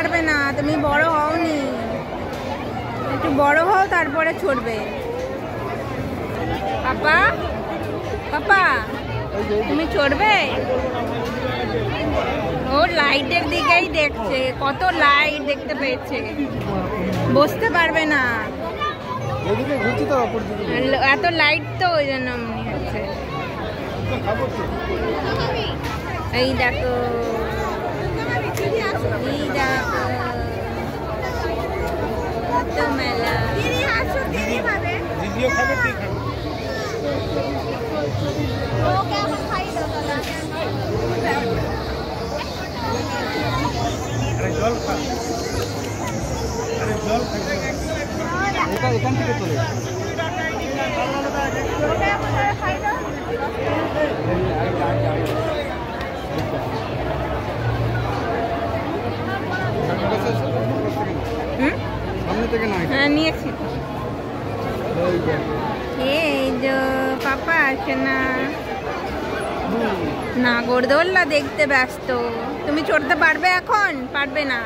পারবে না, তুমি বড় হওনি, একটু বড় হও তারপরে চড়বে। পাপা পাপা তুমি চড়বে? ও লাইটের দিকেই দেখছে, কত লাইট দেখতে পেয়েছে, বসতে পারবে না, এত লাইট তো ওই জন্য মনে হচ্ছে। এই দেখো এই দেখো কত মেলা। এখান থেকে চলে সামনে থেকে না? হ্যাঁ নিয়েছি। এই যে পাপা আসে না, নাগরদোল্লা দেখতে ব্যস্ত। তুমি চড়তে পারবে এখন? পারবে না।